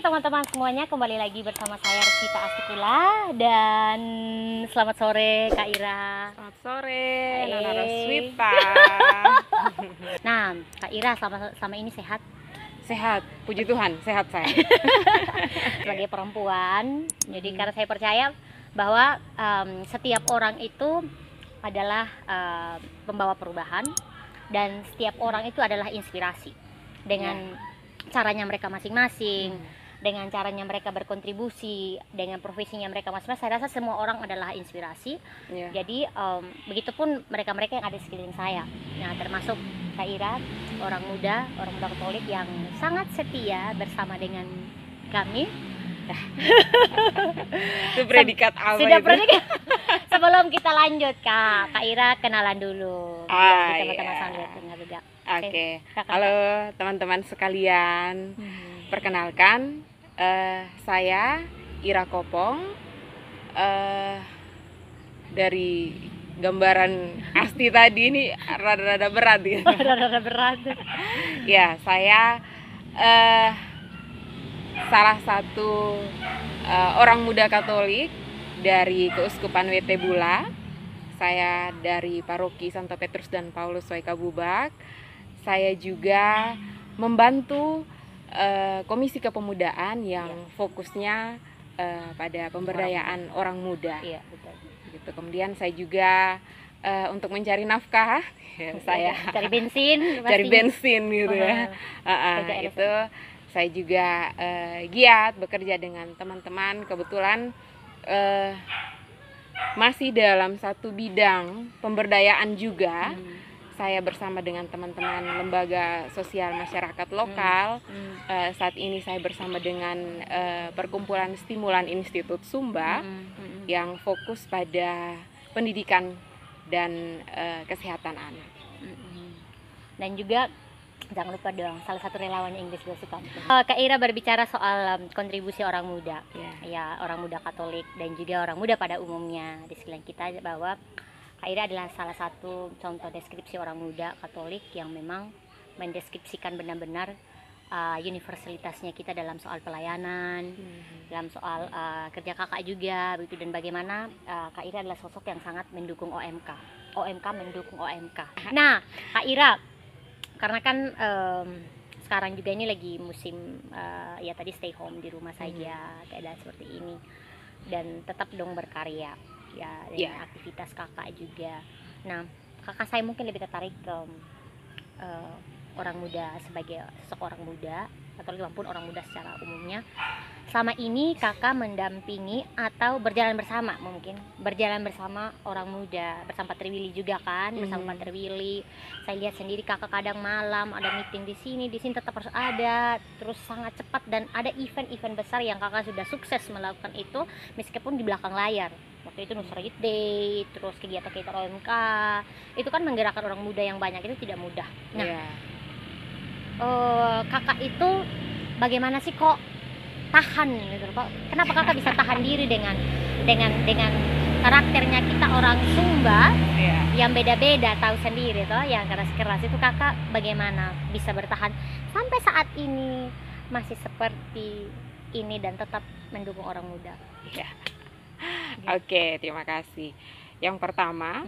teman-teman semuanya, kembali lagi bersama saya Rosita Astikula dan selamat sore Kak Ira. Selamat sore, Hai. Nona Roswita. Nah, Kak Ira selama ini sehat? Sehat, puji Tuhan, sehat saya. Sebagai perempuan, jadi karena saya percaya bahwa setiap orang itu adalah pembawa perubahan dan setiap orang itu adalah inspirasi dengan caranya mereka masing-masing, dengan caranya mereka berkontribusi, dengan profesinya mereka masing-masing. Saya rasa semua orang adalah inspirasi. Jadi begitupun mereka-mereka yang ada di sekeliling saya. Nah, termasuk Kak Ira, orang muda Katolik yang sangat setia bersama dengan kami. Itu predikat apa Sudah itu? predikat. Sebelum kita lanjut, Kak Ira kenalan dulu. Iya. Oke. Halo teman-teman sekalian. Perkenalkan, saya Ira Kopong. Dari gambaran Asti tadi ini rada-rada berat gitu. Rada-rada berat. Ya, saya salah satu orang muda Katolik dari Keuskupan WT Bula. Saya dari Paroki Santo Petrus dan Paulus Waikabubak. Saya juga membantu Komisi Kepemudaan yang fokusnya pada pemberdayaan orang muda. Iya, betul. Gitu. Kemudian saya juga untuk mencari nafkah, saya cari bensin, cari bensin gitu ya. Itu saya juga giat bekerja dengan teman-teman. Kebetulan masih dalam satu bidang pemberdayaan juga. Saya bersama dengan teman-teman lembaga sosial masyarakat lokal. Saat ini saya bersama dengan perkumpulan stimulan Institut Sumba yang fokus pada pendidikan dan kesehatan anak. Dan juga jangan lupa dong, salah satu relawan Inggris gue suka. Kak Ira berbicara soal kontribusi orang muda, ya orang muda Katolik dan juga orang muda pada umumnya di sekeliling kita, bahwa Kak Ira adalah salah satu contoh deskripsi orang muda Katolik yang memang mendeskripsikan benar-benar universalitasnya kita dalam soal pelayanan, dalam soal kerja kakak juga begitu, dan bagaimana Kak Ira adalah sosok yang sangat mendukung OMK mendukung OMK. Nah, Kak Ira, karena kan sekarang juga ini lagi musim ya tadi stay home di rumah saja, keadaan seperti ini, dan tetap dong berkarya ya dengan aktivitas kakak juga. Nah, kakak saya mungkin lebih tertarik ke orang muda sebagai seorang muda atau maupun orang muda secara umumnya. Selama ini kakak mendampingi atau berjalan bersama, mungkin berjalan bersama orang muda, bersama Pak Triwili juga kan, bersama Pak Triwili. Saya lihat sendiri kakak kadang malam ada meeting di sini tetap harus ada, terus sangat cepat, dan ada event-event besar yang kakak sudah sukses melakukan itu meskipun di belakang layar. Waktu itu Nusra Youth Day, terus kegiatan-kegiatan OMK, itu kan menggerakkan orang muda yang banyak, itu tidak mudah. Nah, kakak itu bagaimana sih kok tahan gitu Pak? Kenapa kakak bisa tahan diri dengan karakternya kita orang Sumba yang beda-beda, tahu sendiri toh, yang keras-keras itu, kakak bagaimana bisa bertahan sampai saat ini masih seperti ini dan tetap mendukung orang muda? Oke, terima kasih. Yang pertama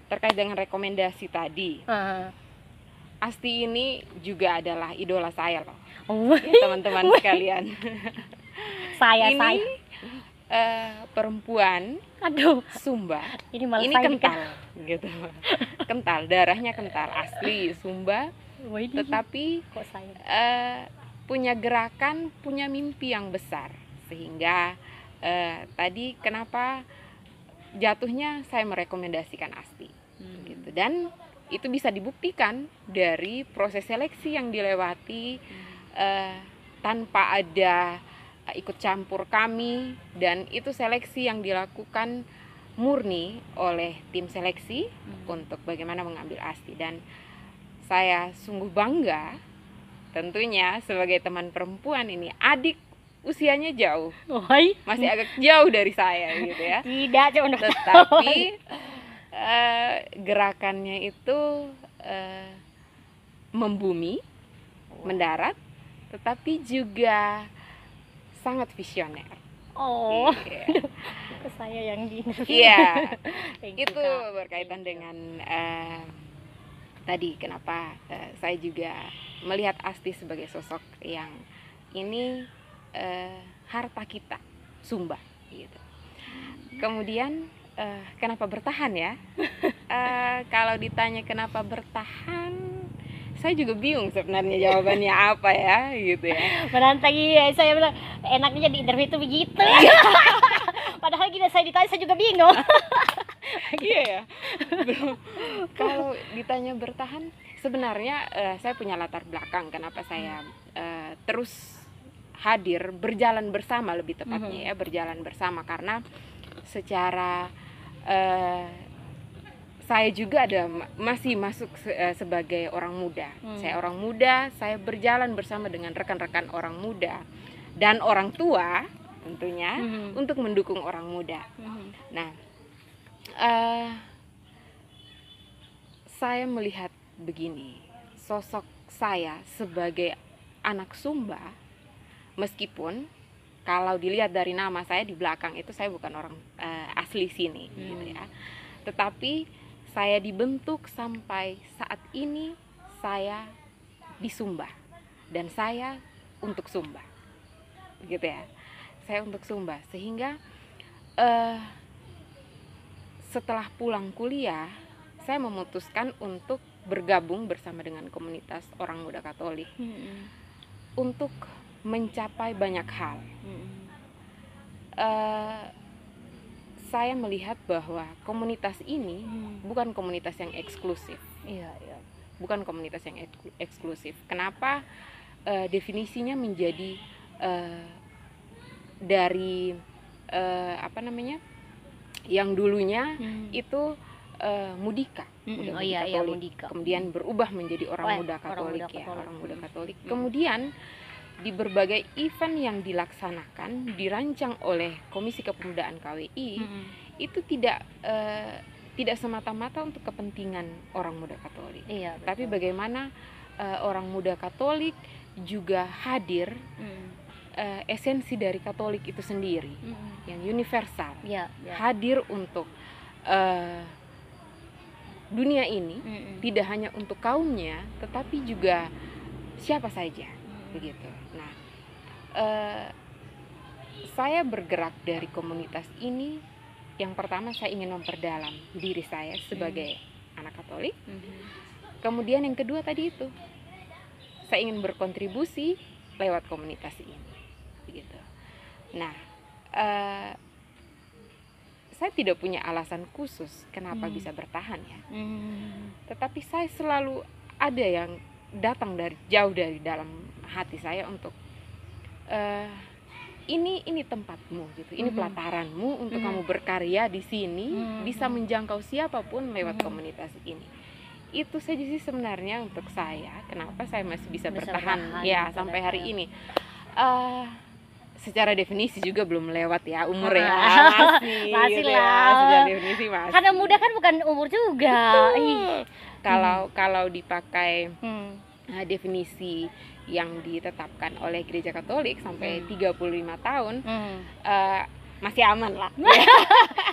terkait dengan rekomendasi tadi. Asti ini juga adalah idola saya loh, teman-teman sekalian. Saya perempuan Sumba, ini kental gitu, kental, darahnya kental, asli Sumba, tetapi punya gerakan, punya mimpi yang besar, sehingga tadi kenapa jatuhnya saya merekomendasikan Asti gitu. Dan itu bisa dibuktikan dari proses seleksi yang dilewati tanpa ada ikut campur kami, dan itu seleksi yang dilakukan murni oleh tim seleksi untuk bagaimana mengambil Asti. Dan saya sungguh bangga tentunya sebagai teman perempuan ini, adik usianya jauh, masih agak jauh dari saya gitu ya. Tidak, tetapi gerakannya itu membumi, mendarat, tetapi juga sangat visioner. Oh, saya yang di Iya, itu berkaitan dengan tadi kenapa saya juga melihat Asti sebagai sosok yang ini harta kita, Sumba gitu. Kemudian kenapa bertahan ya? Kalau ditanya kenapa bertahan, saya juga bingung sebenarnya jawabannya apa ya gitu ya. Menantang, iya, saya bilang enaknya jadi interview itu begitu. Padahal gini saya ditanya saya juga bingung. Iya ya. Kalau ditanya bertahan, sebenarnya saya punya latar belakang kenapa saya terus hadir, berjalan bersama lebih tepatnya ya, berjalan bersama karena secara saya juga masih masuk sebagai orang muda. Saya orang muda, saya berjalan bersama dengan rekan-rekan orang muda dan orang tua tentunya untuk mendukung orang muda. Nah, saya melihat begini, sosok saya sebagai anak Sumba, meskipun kalau dilihat dari nama saya di belakang itu saya bukan orang asli sini, gitu ya. Tetapi saya dibentuk sampai saat ini saya di Sumba dan saya untuk Sumba, gitu ya. Saya untuk Sumba sehingga setelah pulang kuliah saya memutuskan untuk bergabung bersama dengan komunitas orang muda Katolik untuk mencapai banyak hal. Saya melihat bahwa komunitas ini bukan komunitas yang eksklusif. Bukan komunitas yang eksklusif. Kenapa definisinya menjadi dari yang dulunya itu Mudika, Katolik. Kemudian berubah menjadi orang muda Katolik, orang muda Katolik. Kemudian di berbagai event yang dilaksanakan, dirancang oleh Komisi Kepemudaan KWI, itu tidak semata-mata untuk kepentingan orang muda Katolik, tapi bagaimana orang muda Katolik juga hadir, esensi dari Katolik itu sendiri, yang universal, hadir untuk dunia ini, tidak hanya untuk kaumnya, tetapi juga siapa saja. Begitu. Nah, saya bergerak dari komunitas ini. Yang pertama saya ingin memperdalam diri saya sebagai anak Katolik. Kemudian yang kedua tadi itu saya ingin berkontribusi lewat komunitas ini. Begitu. Nah, saya tidak punya alasan khusus kenapa bisa bertahan ya. Tetapi saya selalu ada yang datang jauh dari dalam hati saya untuk ini tempatmu gitu, ini pelataranmu untuk kamu berkarya di sini, bisa menjangkau siapapun lewat komunitas ini. Itu saja sih sebenarnya untuk saya kenapa saya masih bisa bertahan ya sampai hari ini. Secara definisi juga belum lewat ya umur ya, masih gitu lah ya, secara definisi masih. Karena muda kan bukan umur juga. Kalau dipakai definisi yang ditetapkan oleh Gereja Katolik sampai 35 tahun masih aman lah.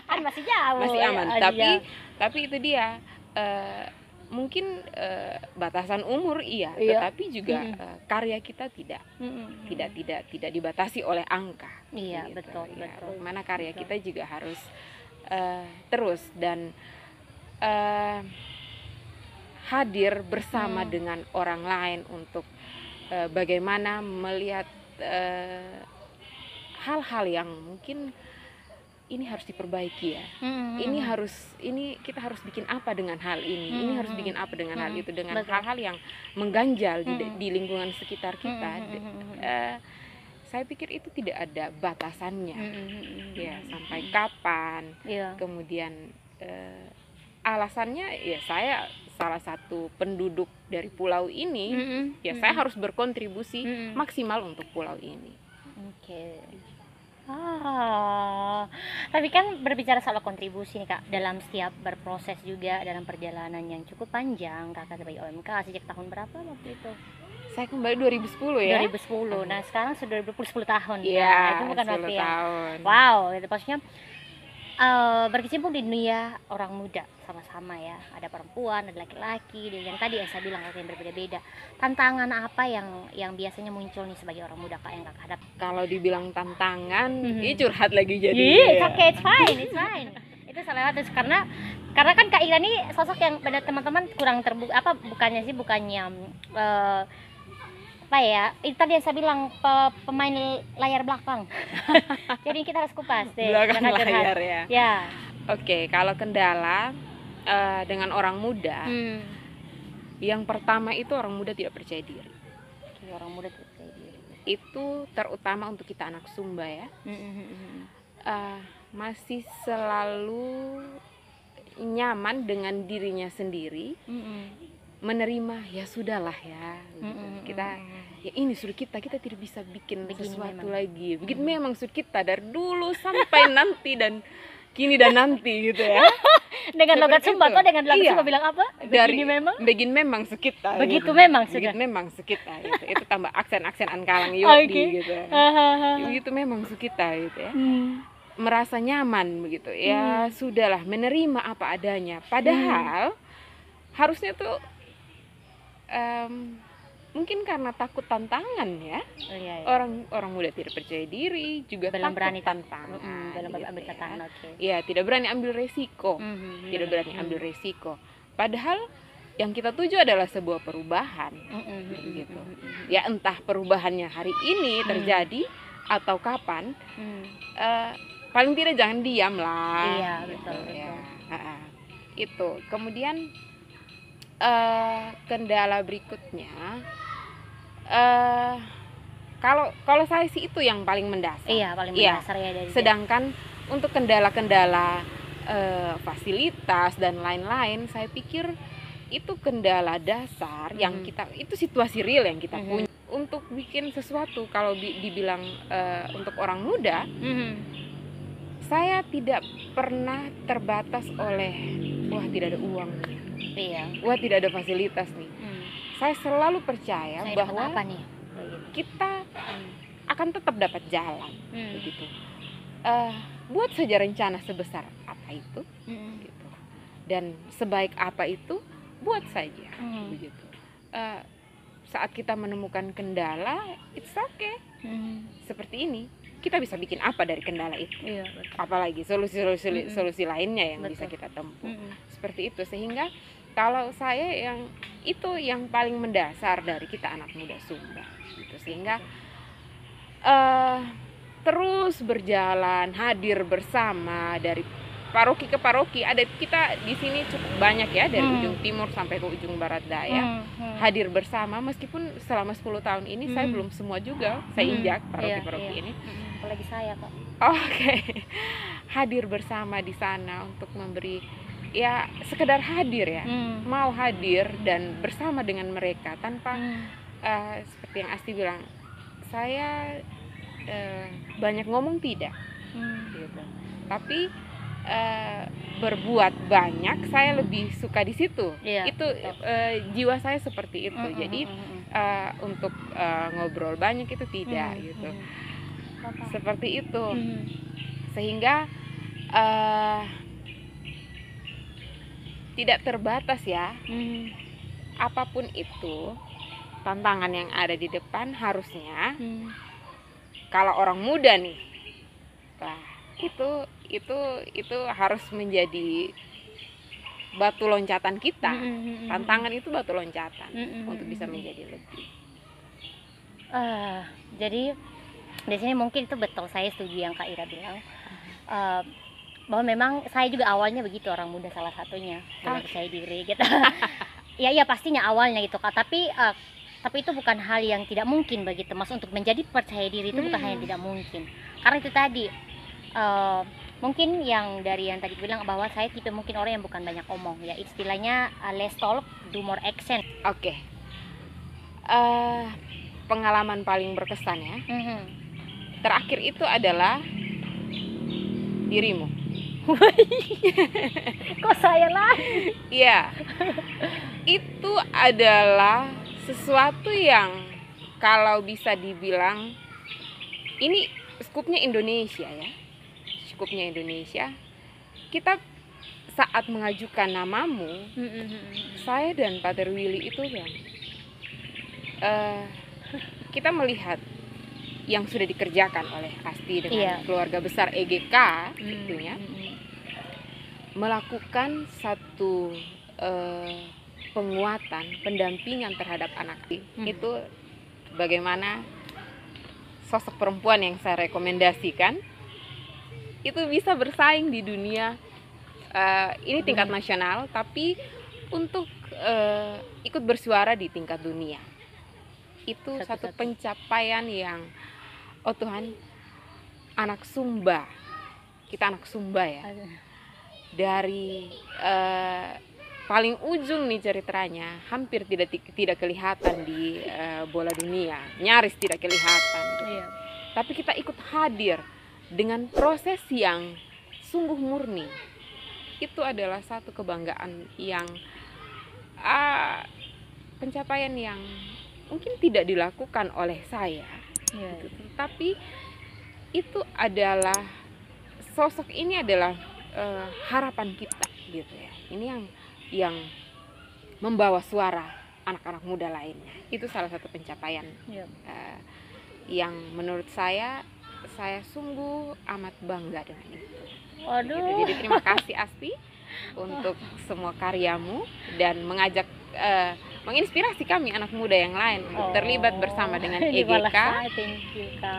Kan masih jauh. Masih aman. Tapi itu dia mungkin batasan umur iya, tetapi juga karya kita tidak dibatasi oleh angka. Iya, gitu. betul. Bagaimana karya kita juga harus terus dan hadir bersama dengan orang lain untuk bagaimana melihat hal-hal yang mungkin ini harus diperbaiki ya. Ini kita harus bikin apa dengan hal ini. Ini harus bikin apa dengan hal itu, dengan hal-hal yang mengganjal di lingkungan sekitar kita. Saya pikir itu tidak ada batasannya. Ya, sampai kapan. Kemudian alasannya ya saya salah satu penduduk dari pulau ini, ya saya harus berkontribusi maksimal untuk pulau ini. Tapi kan berbicara soal kontribusi nih Kak, dalam setiap berproses juga dalam perjalanan yang cukup panjang Kakak sebagai OMK sejak tahun berapa waktu itu? Saya kembali 2010 ya. 2010. Nah, sekarang sudah 10 tahun. Iya, Nah, itu bukan waktu yang tahun. wow, itu maksudnya berkecimpung di dunia orang muda sama-sama ya. Ada perempuan, ada laki-laki, dan yang tadi saya bilang yang berbeda-beda. Tantangan apa yang biasanya muncul nih sebagai orang muda Kak yang Kak hadap? Kalau dibilang tantangan, ini curhat lagi jadi. It's okay, it's fine. Itu salah satu karena kan Kak Ira nih sosok yang pada teman-teman kurang terbuka, bukannya apa ya, itu tadi yang saya bilang pemain layar belakang. Jadi kita harus kupas deh belakang layar ya. Ya. Oke, kalau kendala dengan orang muda, yang pertama itu orang muda tidak percaya diri. Orang muda tidak percaya diri. Itu terutama untuk kita anak Sumba ya. Masih selalu nyaman dengan dirinya sendiri. Menerima ya sudahlah ya gitu. Kita ya ini sudah kita tidak bisa bikin sesuatu lagi begitu memang sudah kita dari dulu sampai nanti dan kini dan nanti gitu ya. Dengan logat Sumba atau dengan logat Sumba bilang apa? Begin memang sekita begitu gitu. Memang sudah begitu memang sekita gitu. Itu tambah aksen Ankalang Yodi gitu. Begitu memang sekita gitu ya. Merasa nyaman begitu ya. Sudahlah menerima apa adanya padahal harusnya tuh mungkin karena takut tantangan ya. Orang muda tidak percaya diri juga belum berani tantangan belum gitu ambil tantangan. Ya tidak berani ambil resiko. Tidak berani ambil resiko padahal yang kita tuju adalah sebuah perubahan gitu. Ya entah perubahannya hari ini terjadi atau kapan, paling tidak jangan diam lah. Iya gitu, betul. Ya. Itu kemudian kendala berikutnya, kalau saya sih itu yang paling mendasar. Iya paling mendasar ya dari. Sedangkan untuk kendala-kendala fasilitas dan lain-lain, saya pikir itu kendala dasar yang kita itu situasi real yang kita punya untuk bikin sesuatu. Kalau dibilang untuk orang muda, saya tidak pernah terbatas oleh wah tidak ada uang. Wah tidak ada fasilitas nih. Saya selalu percaya bahwa kita akan tetap dapat jalan begitu. Buat saja rencana sebesar apa itu gitu. Dan sebaik apa itu buat saja begitu. Saat kita menemukan kendala, it's okay. Seperti ini kita bisa bikin apa dari kendala itu. Apalagi solusi lainnya yang bisa kita tempuh. Seperti itu sehingga kalau saya yang paling mendasar dari kita anak muda Sumba gitu. Sehingga terus berjalan, hadir bersama dari paroki ke paroki. Ada kita di sini cukup banyak ya dari ujung timur sampai ke ujung barat daya. Hadir bersama meskipun selama 10 tahun ini saya belum semua juga saya injak paroki-paroki ini. Apalagi saya kok. Oke. Hadir bersama di sana untuk memberi ya sekedar hadir ya, mau hadir dan bersama dengan mereka tanpa seperti yang Asti bilang, saya banyak ngomong tidak, gitu. Tapi berbuat banyak saya lebih suka di situ. Itu jiwa saya seperti itu. Jadi untuk ngobrol banyak itu tidak gitu. Seperti itu. Sehingga tidak terbatas ya. Apapun itu tantangan yang ada di depan harusnya kalau orang muda nih, nah, itu harus menjadi batu loncatan kita. Tantangan itu batu loncatan untuk bisa menjadi lebih. Jadi di sini mungkin itu betul, saya setuju yang Kak Ira bilang. Bahwa memang saya juga awalnya begitu, orang muda salah satunya, belum percaya diri gitu. ya pastinya awalnya gitu Kak, tapi itu bukan hal yang tidak mungkin bagi Mas untuk menjadi percaya diri. Itu bukan hal yang tidak mungkin, karena itu tadi mungkin yang tadi bilang bahwa saya tipe mungkin orang yang bukan banyak omong ya, istilahnya less talk do more action. Oke. Pengalaman paling berkesan ya terakhir itu adalah dirimu. Kok saya lagi? Iya. Itu adalah sesuatu yang kalau bisa dibilang ini skupnya Indonesia ya, skupnya Indonesia. Kita saat mengajukan namamu, saya dan Pater Willy itu ya, kita melihat yang sudah dikerjakan oleh Asti dengan keluarga besar EGK tentunya, melakukan satu penguatan, pendampingan terhadap anak itu. Bagaimana sosok perempuan yang saya rekomendasikan itu bisa bersaing di dunia, ini tingkat nasional, tapi untuk ikut bersuara di tingkat dunia. Itu satu pencapaian yang, oh Tuhan, anak Sumba, kita anak Sumba ya, dari paling ujung nih ceritanya, hampir tidak kelihatan di bola dunia, nyaris tidak kelihatan gitu. Tapi kita ikut hadir dengan proses yang sungguh murni. Itu adalah satu kebanggaan yang pencapaian yang mungkin tidak dilakukan oleh saya, gitu. Tapi itu adalah, sosok ini adalah harapan kita gitu ya. Ini yang membawa suara anak-anak muda lainnya. Itu salah satu pencapaian yang menurut saya sungguh amat bangga dengan itu. Waduh. Jadi terima kasih Asti untuk semua karyamu dan mengajak, menginspirasi kami anak muda yang lain untuk terlibat bersama dengan EGK.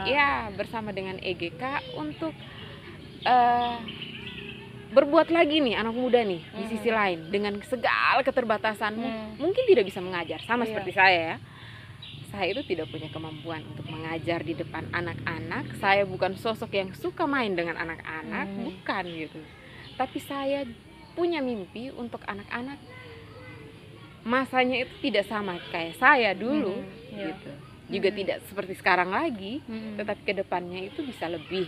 Ya, bersama dengan EGK untuk berbuat lagi nih anak muda nih di sisi lain, dengan segala keterbatasanmu mungkin tidak bisa mengajar sama seperti saya ya. Saya itu tidak punya kemampuan untuk mengajar di depan anak-anak. Saya bukan sosok yang suka main dengan anak-anak, bukan gitu. Tapi saya punya mimpi untuk anak-anak masanya itu tidak sama kayak saya dulu gitu. Juga tidak seperti sekarang lagi, tetapi kedepannya itu bisa lebih.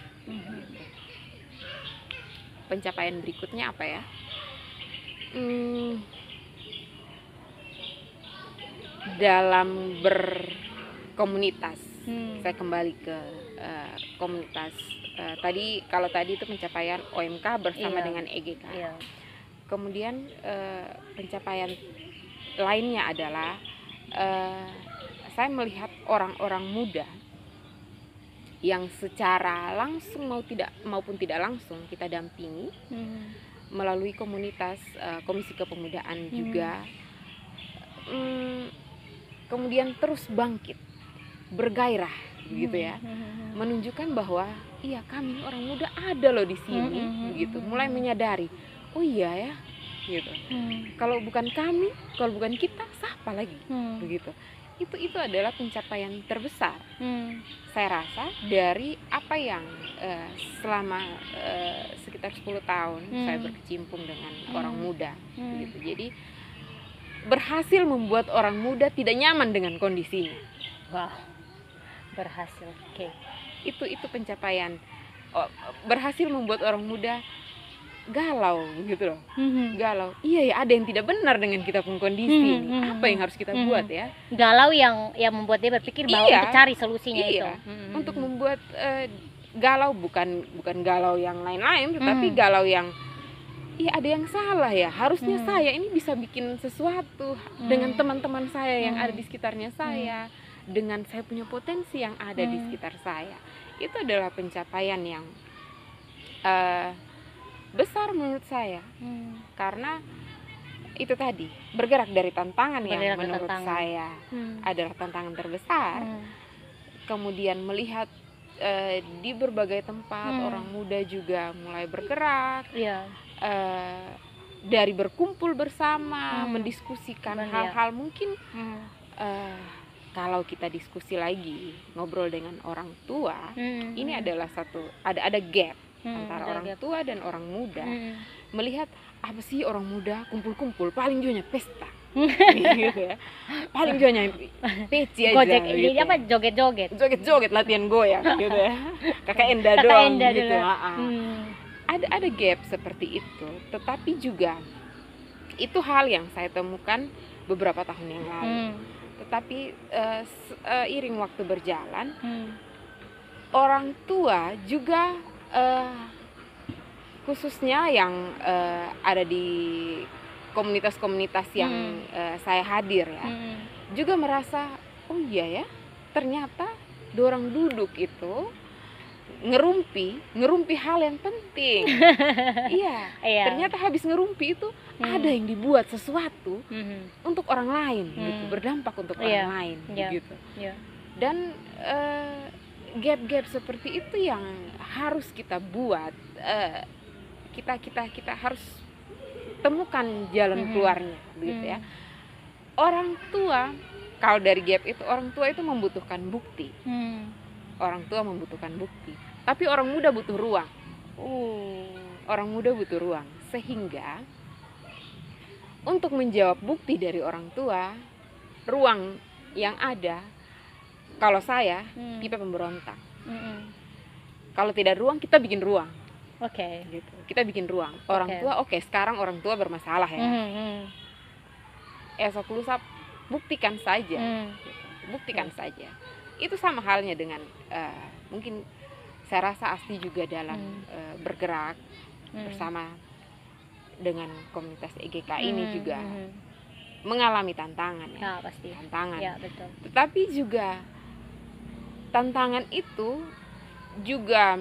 Pencapaian berikutnya apa ya? Dalam berkomunitas, saya kembali ke komunitas. Kalau tadi itu pencapaian OMK bersama dengan EGK. Kemudian pencapaian lainnya adalah saya melihat orang-orang muda yang secara langsung maupun tidak langsung kita dampingi melalui komunitas, komisi kepemudaan juga, kemudian terus bangkit, bergairah gitu ya, menunjukkan bahwa iya, kami orang muda ada loh di sini, begitu, mulai menyadari, oh iya ya, gitu. Kalau bukan kami, kalau bukan kita, siapa lagi, begitu. Itu adalah pencapaian terbesar saya rasa dari apa yang selama sekitar 10 tahun saya berkecimpung dengan orang muda gitu. Jadi berhasil membuat orang muda tidak nyaman dengan kondisinya. Wah, berhasil. Itu pencapaian. Berhasil membuat orang muda galau gitu loh. Galau. Iya ya, ada yang tidak benar dengan kita pun kondisi ini. Apa yang harus kita buat ya? Galau yang membuat dia berpikir bahwa untuk cari solusinya itu. Untuk membuat galau, bukan galau yang lain-lain, tetapi galau yang ada yang salah ya. Harusnya saya ini bisa bikin sesuatu dengan teman-teman saya yang ada di sekitarnya saya, dengan saya punya potensi yang ada di sekitar saya. Itu adalah pencapaian yang besar menurut saya, karena itu tadi, bergerak dari tantangan yang menurut saya adalah tantangan terbesar. Kemudian melihat di berbagai tempat orang muda juga mulai bergerak, dari berkumpul bersama, mendiskusikan hal-hal mungkin kalau kita diskusi lagi, ngobrol dengan orang tua, ini adalah ada gap antara orang tua dan orang muda. Melihat apa sih orang muda kumpul-kumpul paling jonya pesta gitu ya, paling jonya peci aja Gojek, gitu. ini apa, joget-joget latihan goyang gitu ya, kakak Enda doang gitu. Ada gap seperti itu, tetapi juga itu hal yang saya temukan beberapa tahun yang lalu. tetapi iring waktu berjalan, orang tua juga khususnya yang ada di komunitas-komunitas yang saya hadir ya, juga merasa oh iya ya, ternyata dorang duduk itu ngerumpi hal yang penting. Iya, ternyata habis ngerumpi itu ada yang dibuat sesuatu untuk orang lain gitu, berdampak untuk orang lain gitu. Dan gap-gap seperti itu yang harus kita buat, kita harus temukan jalan keluarnya gitu ya. Orang tua, kalau dari gap itu, orang tua itu membutuhkan bukti. Orang tua membutuhkan bukti, tapi orang muda butuh ruang. Orang muda butuh ruang, sehingga untuk menjawab bukti dari orang tua, ruang yang ada, kalau saya tipe pemberontak. Kalau tidak ruang, kita bikin ruang. Gitu. Kita bikin ruang. Orang tua, sekarang orang tua bermasalah ya. Esok lusa buktikan saja. Buktikan saja. Itu sama halnya dengan mungkin saya rasa Asti juga dalam bergerak bersama dengan komunitas EGK ini juga mengalami tantangan ya. Pasti. Tantangan. Ya, betul. Tetapi juga tantangan itu juga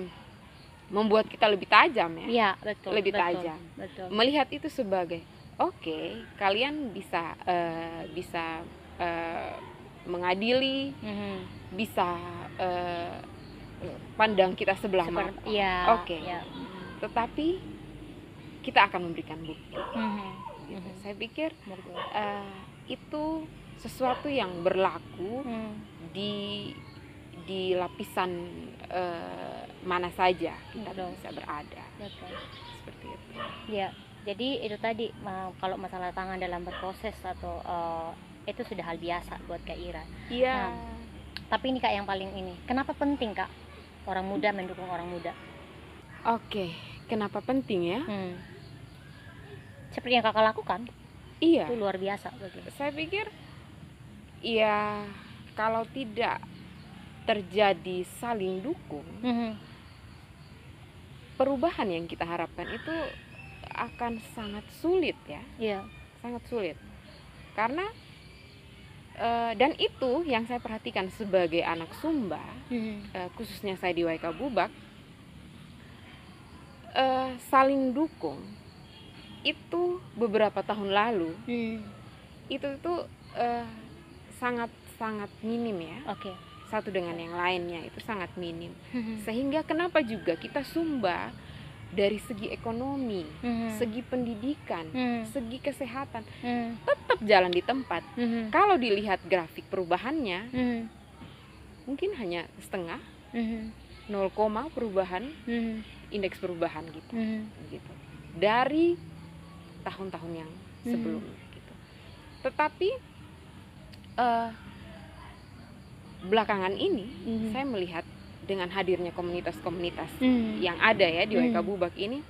membuat kita lebih tajam ya. Iya, betul. Lebih tajam. Betul. Melihat itu sebagai kalian bisa mengadili, bisa pandang kita sebelah mata. Tetapi kita akan memberikan bukti. Gitu. Saya pikir itu sesuatu yang berlaku di lapisan mana saja kita bisa berada. Seperti itu. Ya, jadi itu tadi kalau masalah tangan dalam berproses atau itu sudah hal biasa buat Kak Ira. Iya. Tapi ini Kak yang paling ini, kenapa penting Kak orang muda mendukung orang muda? Kenapa penting ya? Seperti yang Kakak lakukan. Iya. Itu luar biasa begitu. Saya pikir ya kalau tidak terjadi saling dukung, perubahan yang kita harapkan itu akan sangat sulit ya. Iya. Sangat sulit. Karena dan itu yang saya perhatikan sebagai anak Sumba, khususnya saya di Waikabubak, saling dukung itu beberapa tahun lalu itu sangat minim ya. Satu dengan yang lainnya itu sangat minim. Sehingga kenapa juga kita Sumba dari segi ekonomi, segi pendidikan, segi kesehatan tetap jalan di tempat. Kalau dilihat grafik perubahannya mungkin hanya setengah, 0, perubahan, indeks perubahan gitu. Dari tahun-tahun yang sebelumnya gitu. Tetapi belakangan ini saya melihat dengan hadirnya komunitas-komunitas yang ada ya di Waikabubak ini,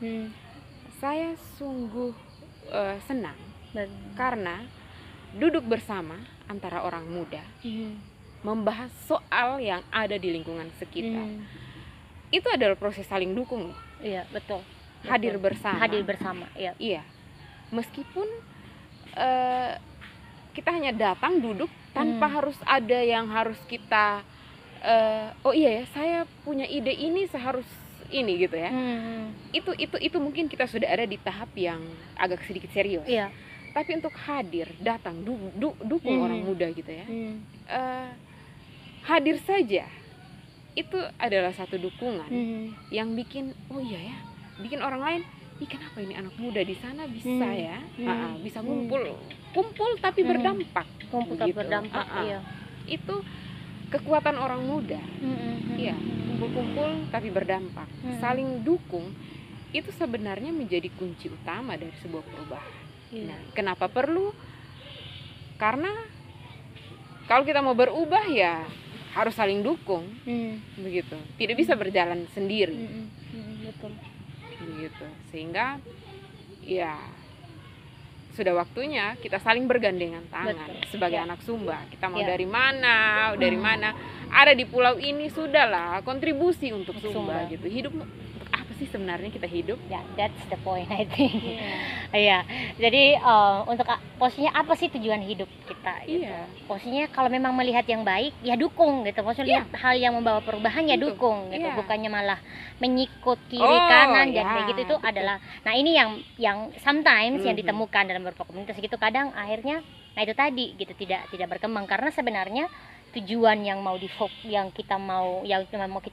saya sungguh senang karena duduk bersama antara orang muda membahas soal yang ada di lingkungan sekitar. Itu adalah proses saling dukung. Iya, betul. Hadir bersama. Iya. Meskipun kita hanya datang duduk tanpa harus ada yang harus kita saya punya ide ini seharus ini gitu ya. Itu mungkin kita sudah ada di tahap yang agak sedikit serius. Iya. Tapi untuk hadir, datang, dukung orang muda gitu ya. Hadir saja itu adalah satu dukungan yang bikin bikin orang lain, kenapa ini anak muda di sana bisa ya, bisa kumpul tapi berdampak. Berdampak. Iya. Itu kekuatan orang muda. Iya, kumpul tapi berdampak. Saling dukung itu sebenarnya menjadi kunci utama dari sebuah perubahan. Nah, kenapa perlu? Karena kalau kita mau berubah ya harus saling dukung. Begitu. Tidak bisa berjalan sendiri. Betul. Begitu. Sehingga ya sudah waktunya kita saling bergandengan tangan. Betul. Sebagai Ya. anak Sumba, kita mau Ya. dari mana, ada di pulau ini, sudahlah kontribusi untuk Sumba Sumba. gitu. Hidup untuk apa sih sebenarnya kita hidup? Ya, that's the point I think. Iya. Iya. Jadi untuk posisinya apa sih tujuan hidup kita gitu. Iya. Posisinya kalau memang melihat yang baik ya dukung gitu. Maksudnya lihat hal yang membawa perubahan ya Betul. dukung gitu. Iya. Bukannya malah menyikut kiri Oh, kanan dan ya, kayak gitu itu betul. adalah. Nah, ini yang sometimes yang Mhm. ditemukan dalam beberapa komunitas gitu, kadang akhirnya nah itu tadi gitu tidak berkembang karena sebenarnya tujuan yang mau kita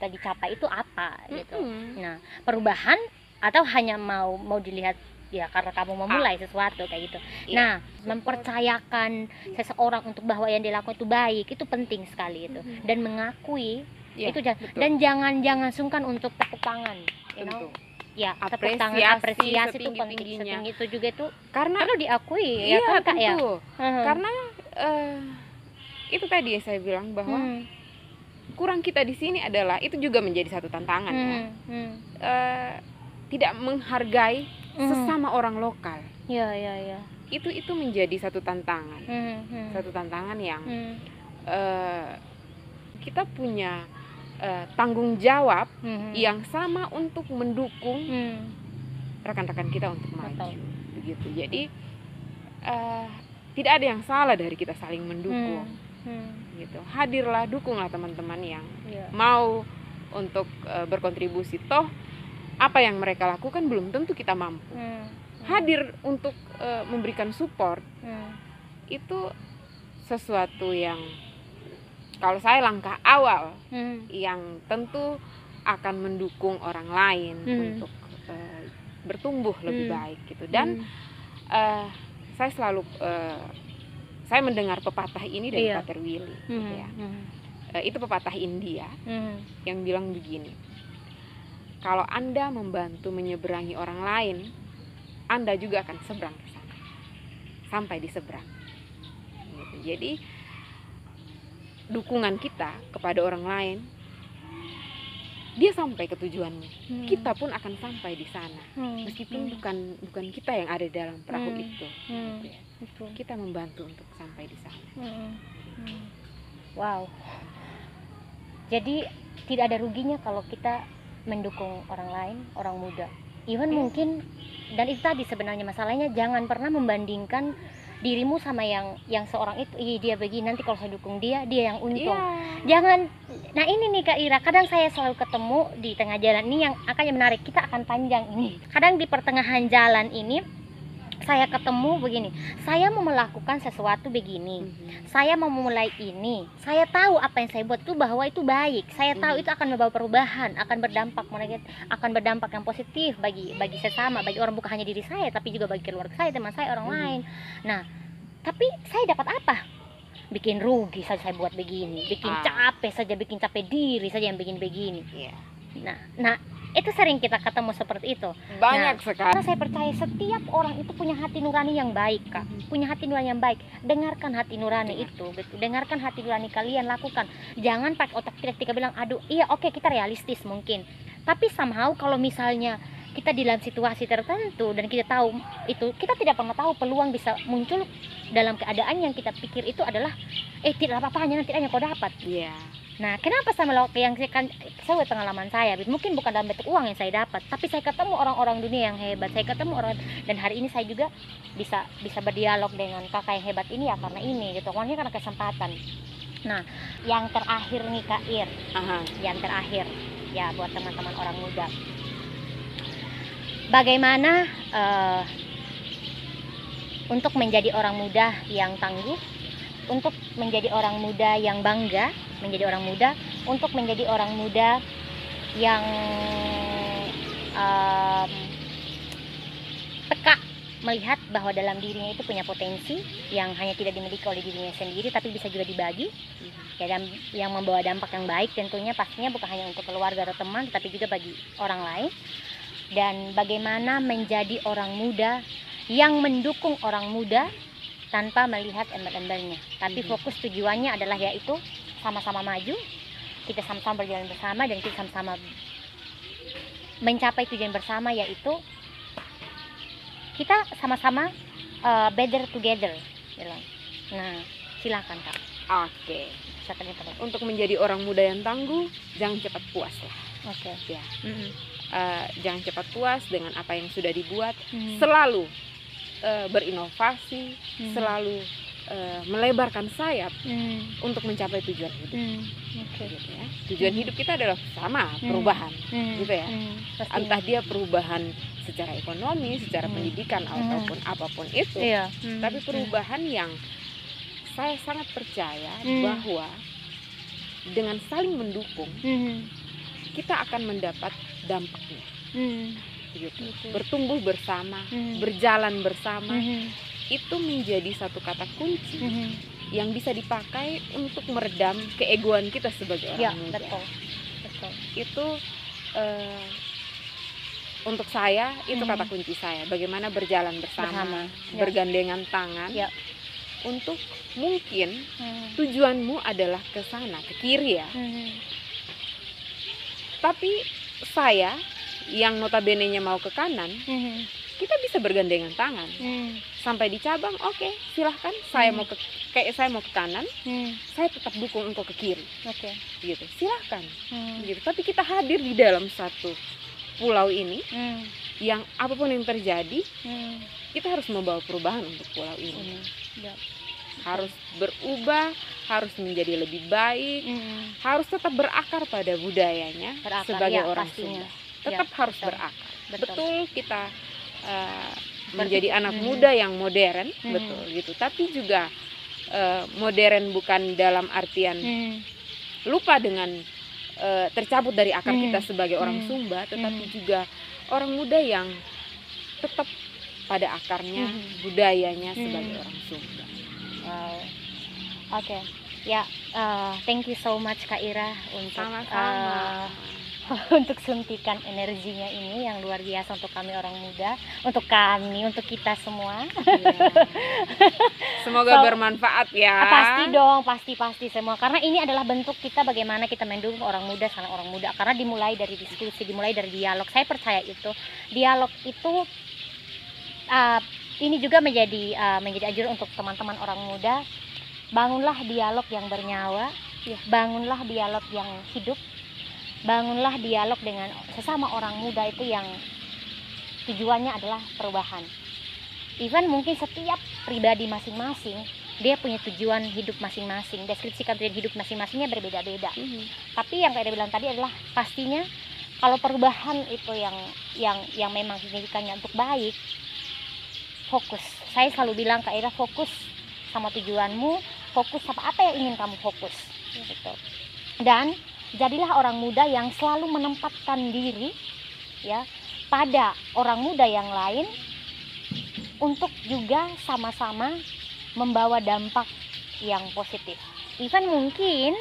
dicapai itu apa gitu. Nah, perubahan atau hanya mau dilihat ya karena kamu memulai sesuatu kayak gitu. Iya. Nah, mempercayakan seseorang untuk bahwa yang dilakukan itu baik itu penting sekali itu, dan mengakui Iya, itu betul. dan jangan sungkan untuk tepuk tangan, you know? Tentu. Ya, tepuk tangan apresiasi itu penting, setinggi itu juga itu Karena perlu diakui iya, ya kan Kak ya. tentu. Karena itu tadi yang saya bilang bahwa kurang kita di sini adalah itu juga menjadi satu tantangan ya. Tidak menghargai sesama orang lokal. Ya. Itu menjadi satu tantangan. Satu tantangan yang kita punya tanggung jawab yang sama untuk mendukung rekan-rekan kita untuk maju. Begitu. Jadi tidak ada yang salah dari kita saling mendukung. Gitu. Hadirlah, dukunglah teman-teman yang mau untuk berkontribusi. Toh apa yang mereka lakukan belum tentu kita mampu. Hadir untuk memberikan support itu sesuatu yang kalau saya langkah awal yang tentu akan mendukung orang lain untuk bertumbuh lebih baik gitu. Dan saya selalu saya mendengar pepatah ini dari Pater Willy gitu ya. Itu pepatah India yang bilang begini, kalau Anda membantu menyeberangi orang lain, Anda juga akan seberang ke sana sampai di seberang gitu. Jadi dukungan kita kepada orang lain, dia sampai ke tujuannya, kita pun akan sampai di sana meskipun bukan kita yang ada dalam perahu itu gitu ya. Kita membantu untuk sampai di sana. Wow. Jadi tidak ada ruginya kalau kita mendukung orang lain, orang muda. Even mungkin, dan itu tadi sebenarnya masalahnya, jangan pernah membandingkan dirimu sama yang seorang itu. Dia begini, nanti kalau saya dukung dia yang untung. Jangan. Nah ini nih Kak Ira, kadang saya selalu ketemu di tengah jalan ini yang akan menarik, kita akan panjang ini. Kadang di pertengahan jalan ini saya ketemu begini, saya mau melakukan sesuatu begini, saya mau memulai ini, saya tahu apa yang saya buat itu bahwa itu baik, saya tahu itu akan membawa perubahan, akan berdampak yang positif bagi sesama, bagi orang, bukan hanya diri saya tapi juga bagi keluarga saya, teman saya, orang lain. Nah, tapi saya dapat apa? Bikin rugi saja saya buat begini, bikin capek diri saja yang begini-begini. Nah itu sering kita ketemu seperti itu. Banyak sekali. Karena saya percaya setiap orang itu punya hati nurani yang baik, Kak. Punya hati nurani yang baik. Dengarkan hati nurani itu, gitu. Dengarkan hati nurani kalian, lakukan. Jangan pakai otak kita bilang, aduh, iya oke, kita realistis mungkin. Tapi somehow kalau misalnya kita di dalam situasi tertentu dan kita tahu itu, kita tidak pernah tahu peluang bisa muncul dalam keadaan yang kita pikir itu adalah tidak apa-apa, hanya nanti kau dapat. Nah, kenapa saya melakukan yang saya pengalaman saya, mungkin bukan dalam bentuk uang yang saya dapat, tapi saya ketemu orang-orang dunia yang hebat, saya ketemu orang, dan hari ini saya juga bisa berdialog dengan kakak yang hebat ini ya karena ini gitu, karena kesempatan. Nah, yang terakhir nih Kak Ir, yang terakhir ya buat teman-teman orang muda, bagaimana untuk menjadi orang muda yang tangguh, untuk menjadi orang muda yang bangga, menjadi orang muda, untuk menjadi orang muda yang peka melihat bahwa dalam dirinya itu punya potensi yang hanya tidak dimiliki oleh dirinya sendiri tapi bisa juga dibagi ya, dan yang membawa dampak yang baik tentunya, pastinya bukan hanya untuk keluarga atau teman tapi juga bagi orang lain. Dan bagaimana menjadi orang muda yang mendukung orang muda tanpa melihat embel-embelnya, tapi fokus tujuannya adalah yaitu sama-sama maju, kita sama-sama berjalan bersama, dan kita sama-sama mencapai tujuan bersama, yaitu kita sama-sama better together bilang. Nah, silakan Kak. Oke. Untuk menjadi orang muda yang tangguh, jangan cepat puas lah. Oke. Ya. Jangan cepat puas dengan apa yang sudah dibuat. Selalu berinovasi, selalu melebarkan sayap untuk mencapai tujuan hidup. Gitu ya. Tujuan hidup kita adalah sama, perubahan, gitu ya. Entah dia perubahan secara ekonomi, secara pendidikan ataupun apapun itu, tapi perubahan yang saya sangat percaya bahwa dengan saling mendukung kita akan mendapat dampaknya. Gitu. Bertumbuh bersama, berjalan bersama, itu menjadi satu kata kunci yang bisa dipakai untuk meredam keegoan kita sebagai orang muda. Betul. Itu untuk saya itu kata kunci saya. Bagaimana berjalan bersama. Bergandengan tangan. Untuk mungkin tujuanmu adalah ke sana, ke kiri ya. Tapi saya yang notabene-nya mau ke kanan, kita bisa bergandengan tangan. Sampai di cabang, oke, silahkan. Saya mau ke kanan, saya tetap dukung engkau ke kiri. Gitu. Silahkan. Gitu. Tapi kita hadir di dalam satu pulau ini, yang apapun yang terjadi, kita harus membawa perubahan untuk pulau ini. Harus berubah, harus menjadi lebih baik, harus tetap berakar pada budayanya sebagai orang Sunda. Tetap harus berakar. Betul kita menjadi anak muda yang modern, betul gitu. Tapi juga modern bukan dalam artian lupa dengan tercabut dari akar kita sebagai orang Sumba, tetapi juga orang muda yang tetap pada akarnya, budayanya sebagai orang Sumba. Wow. Oke. Ya, thank you so much Kak Ira untuk untuk suntikan energinya ini yang luar biasa untuk kami orang muda, untuk kami, untuk kita semua. Semoga bermanfaat ya. Pasti dong, pasti semua. Karena ini adalah bentuk kita bagaimana kita mendukung orang muda sama orang muda. Karena dimulai dari diskusi, dimulai dari dialog. Saya percaya itu dialog itu ini juga menjadi anjuran untuk teman-teman orang muda. Bangunlah dialog yang bernyawa, bangunlah dialog yang hidup, bangunlah dialog dengan sesama orang muda itu yang tujuannya adalah perubahan. Even mungkin setiap pribadi masing-masing dia punya tujuan hidup masing-masing, deskripsikan tujuan hidup masing-masingnya berbeda-beda. Tapi yang kayak bilang tadi adalah pastinya kalau perubahan itu yang memang signifikannya untuk baik, fokus. Saya selalu bilang Kak Ira, fokus sama tujuanmu, fokus sama apa yang ingin kamu fokus, gitu. Dan jadilah orang muda yang selalu menempatkan diri ya pada orang muda yang lain untuk juga sama-sama membawa dampak yang positif. Even mungkin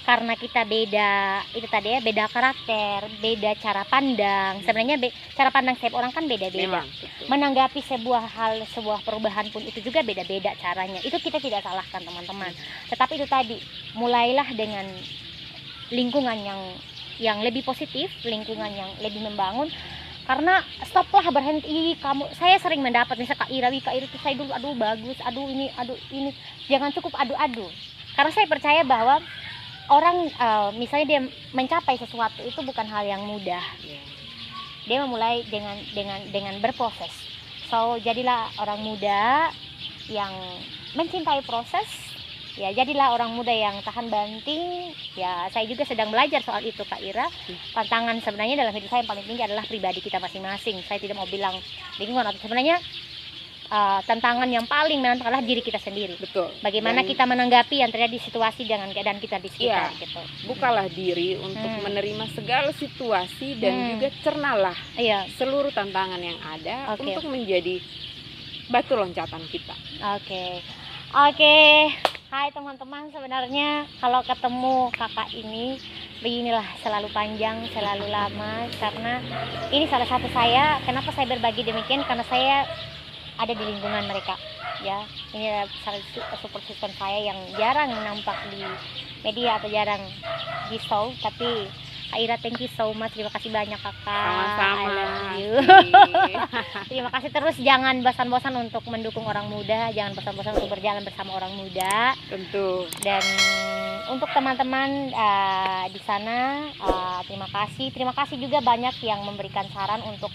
karena kita beda, itu tadi ya, beda karakter, beda cara pandang. Sebenarnya cara pandang setiap orang kan beda-beda. Menanggapi sebuah perubahan pun itu juga beda-beda caranya. Itu kita tidak salahkan teman-teman. Tetapi itu tadi, mulailah dengan lingkungan yang lebih positif, lingkungan yang lebih membangun. Karena stoplah berhenti saya sering mendapat misalnya Kak Ira itu saya dulu aduh bagus, aduh ini, jangan cukup adu-adu. Karena saya percaya bahwa orang misalnya dia mencapai sesuatu itu bukan hal yang mudah. Dia memulai dengan berproses. So jadilah orang muda yang mencintai proses. Ya jadilah orang muda yang tahan banting. Ya saya juga sedang belajar soal itu Kak Ira. Tantangan sebenarnya dalam hidup saya yang paling tinggi adalah pribadi kita masing-masing. Saya tidak mau bilang lingkungan, atau sebenarnya tantangan yang paling menantang adalah diri kita sendiri. Betul. Bagaimana kita menanggapi yang terjadi situasi dengan keadaan kita di sekitar. Gitu. Bukalah diri untuk menerima segala situasi dan juga cernalah seluruh tantangan yang ada untuk menjadi batu loncatan kita. Oke. Hai teman-teman, sebenarnya kalau ketemu kakak ini beginilah, selalu panjang, selalu lama, karena ini salah satu saya. Kenapa saya berbagi demikian? Karena saya ada di lingkungan mereka ya. Ini salah satu support system saya yang jarang nampak di media atau jarang di show, tapi Kak Ira, thank you so much. Terima kasih banyak kakak. Sama-sama. I love you. Terima kasih terus, jangan bosan-bosan untuk mendukung orang muda, jangan bosan-bosan untuk berjalan bersama orang muda. Tentu. Dan untuk teman-teman di sana, terima kasih juga banyak yang memberikan saran untuk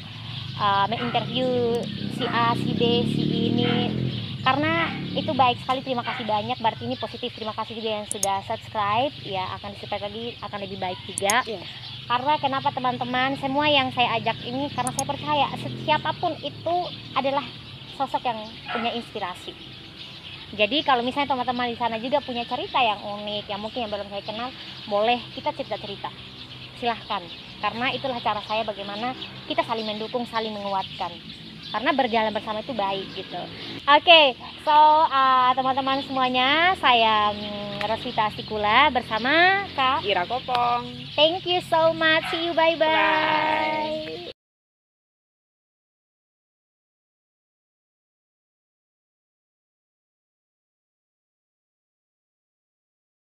menginterview si A, si B, si ini, karena itu baik sekali. Terima kasih banyak, berarti ini positif. Terima kasih juga yang sudah subscribe, ya akan di-subscribe lagi, akan lebih baik juga. Karena kenapa teman-teman, semua yang saya ajak ini karena saya percaya siapapun itu adalah sosok yang punya inspirasi. Jadi kalau misalnya teman-teman di sana juga punya cerita yang unik, yang mungkin yang belum saya kenal, boleh kita cerita-cerita, silahkan. Karena itulah cara saya bagaimana kita saling mendukung, saling menguatkan. Karena berjalan bersama itu baik gitu. Oke, so teman-teman semuanya, saya Rosita Astikula bersama Kak Ira Kopong. Thank you so much. See you, bye-bye.